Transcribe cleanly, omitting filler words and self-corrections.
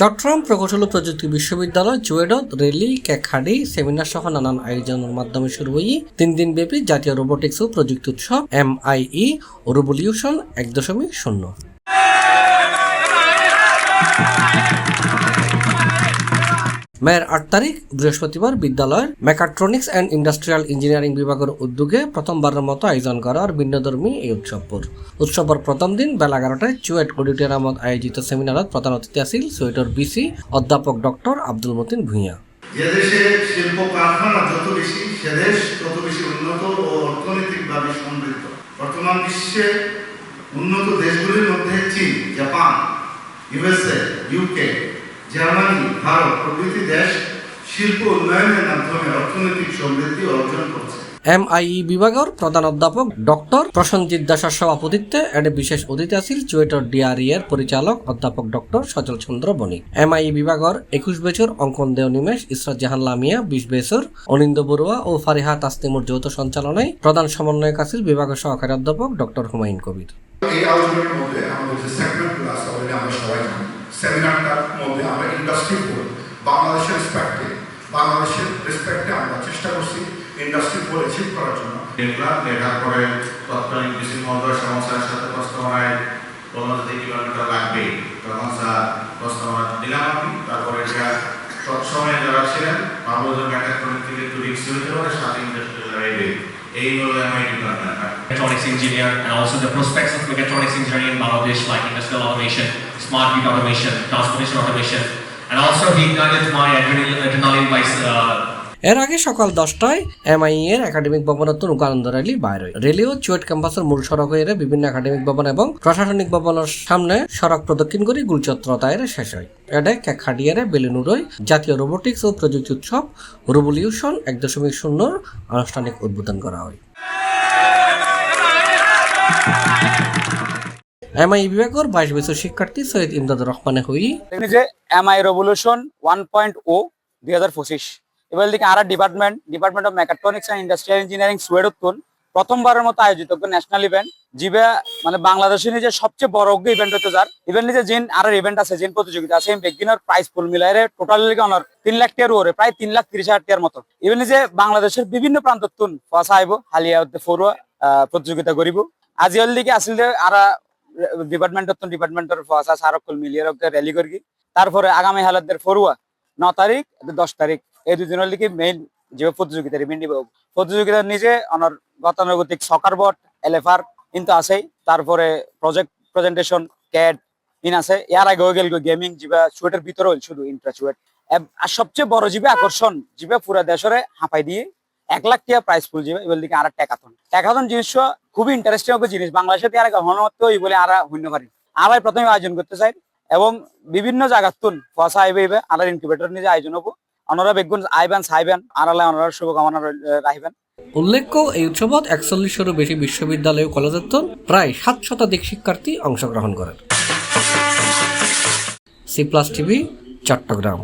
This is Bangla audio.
চট্টগ্রাম প্রকৌশল ও প্রযুক্তি বিশ্ববিদ্যালয় চুয়েডত রেলি কেকহাডি সেমিনার সহ নানান আয়োজনের মাধ্যমে শুরু হয়ে 3 দিন ব্যাপী জাতীয় রোবোটিক্স ও প্রযুক্তি উৎসব MIE রিভলিউশন 1.0। মের 8 তারিখ বৃহস্পতিবার বিদ্যালয়ের মেকাট্রনিক্স অ্যান্ড ইন্ডাস্ট্রিয়াল ইঞ্জিনিয়ারিং বিভাগের উদ্যোগে প্রথমবারের মতো আয়োজন করার ভিন্নধর্মী এই উৎসবের প্রথম দিন বেলা 11টায় চুয়েট অডিটোরিয়ামত আয়োজিত সেমিনারত প্রধান অতিথি আছিল চুয়েটর বিসি অধ্যাপক ডক্টর আব্দুল মতিন ভূঁইয়া। যে দেশে শিল্প কারখানা যত বেশি সে দেশ তত বেশি উন্নত ও অর্থনৈতিকভাবে সমৃদ্ধ। বর্তমান বিশ্বে উন্নত দেশগুলির মধ্যে চীন, Japan, USA, UK, Germany, Bharat প্রভৃতি দেশ শিল্প উন্নয়নের মাধ্যমে অর্থনৈতিক সমৃদ্ধি অর্জন করছে। MIE বিভাগের প্রধান অধ্যাপক ডক্টর প্রসঞ্জিৎ দাসের সভাপতিত্বে এর বিশেষ অতিথি আছিল চুয়েটর DRE এর পরিচালক অধ্যাপক ডক্টর সচল চন্দ্র বণিক। MIE বিভাগের 21 বছর অঙ্কন দেও নিমেষ, ইসরাত জাহান লামিয়া 20 বছর, অনিন্দ বড়ুয়া ও ফারিহা তাসনিমুর যৌথ সঞ্চালনায় প্রধান সমন্বয়ক আছিল বিভাগের সহকারী অধ্যাপক ডক্টর হুমায়ুন কবির। এই আলোচনার মধ্যে আমাদের যে সেগমেন্ট ক্লাস অলরেডি আমরা সবাই জানি, সেমিনারটার মধ্যে আমরা ইন্ডাস্ট্রি ফোর বাংলাদেশের রেসপেক্টে আমরা চেষ্টা করছি ইন্ডাস্ট্রি ফোর অ্যাচিভ করার জন্য। লেখার পরে তৎকালীন কৃষি মহোদয় সমস্যার সাথে প্রস্তাবনায় পদ্ধতি কিভাবে লাগবে তখন স্যার প্রস্তাবনা দিলাম আমি। তারপরে এটা সবসময় যারা ছিলেন বাবুদের মেকাট্রনিক থেকে একটু রিক্স হতে পারে, সাথে ইন্ডাস্ট্রিয়াল এই হলো MIE department. Mechatronics engineer and also the prospects of mechatronics engineering in Bangladesh, like industrial automation, smart grid automation, transportation automation, and also he ignited my adrenaline by এর আগে সকাল 10টায় MIE এর একাডেমিক ভবনত নৌকানন্দ র্যালি বাইর হয়। র্যালিও চুয়েট ক্যাম্পাসের মূল সড়ক হয়ে বিভিন্ন একাডেমিক ভবন এবং প্রশাসনিক ভবনের সামনে সড়ক প্রদক্ষিণ করে গুলচত্র দায়ের শেষ হয়। এডে কেকহাডিয়ারে বেলুনুরই জাতীয় রোবোটিক্স ও প্রযুক্তি উৎসব রিভলিউশন 1.0 আনুষ্ঠানিক উদ্বোধন করা হয়। MIE বিভাগের 22 বছর শিক্ষার্থী সৈয়দ ইমদাদুর রহমানে হই যে MIE রিভলিউশন 1.0 2025 এবার দিকে আর department of mechatronics and industrial engineering সুয়েডতন প্রথমবারের মতো আয়োজিত ন্যাশনাল ইভেন্ট জিবে মানে বাংলাদেশের নিজে সবচেয়ে বড় ইভেন্ট হতে যার ইভেন্ট নিজে জিন আর ইভেন্ট আছে জিন প্রতিযোগিতা আছে বেগিনার প্রাইজ পুল মিলাইরে টোটাল লিগে অনার 3 লাখ টাকার ওরে প্রায় 3,30,000 টাকার মতো। ইভেন্ট নিজে বাংলাদেশের বিভিন্ন প্রান্ততুন ফাসা আইবো হালিয়া ফরুয়া প্রতিযোগিতা করিব। আজি হল দিকে আসল আর ডিপার্টমেন্টের ফাসা সারকুল মিলিয়ে র্যালি করি। তারপরে আগামী হালাতদের ফরুয়া 9 তারিখ 10 তারিখ এই দুদিনের লিখে মেইন যে প্রতিযোগিতা প্রতিযোগিতার নিজে অনার গতানুগতিক সকার বট LFR কিন্তু আছে। তারপরে প্রজেক্ট প্রেজেন্টেশন ক্যাড ইন আছে। ইয়ার আগে হয়ে গেল গেমিং জিবা সুয়েটের ভিতরে হইল শুধু ইন্ট্রা সুয়েট। আর সবচেয়ে বড় জিবে আকর্ষণ জিবে পুরা দেশরে হাঁপাই দিয়ে 1 লাখ টাকা প্রাইস ফুল যাবে এবার দিকে আর টেকাথন জিনিস খুবই ইন্টারেস্টিং একটা জিনিস। বাংলাদেশে আর হনমত ওই বলে আর হইতে পারি আর প্রথমে আয়োজন করতে চাই এবং বিভিন্ন জায়গার তুন ফসা আইবে আর ইনকিউবেটর নিজে আয়োজন হবো। অনারা বেগুন আইবেন সাইবেন আড়ালে অনারা শুভকামনা রাখবেন। উল্লেখ্য এই উৎসবত 41-এরও বেশি বিশ্ববিদ্যালয় ও কলেজের প্রায় 700 শিক্ষার্থী অংশগ্রহণ করেন। C+ TV Chittagong.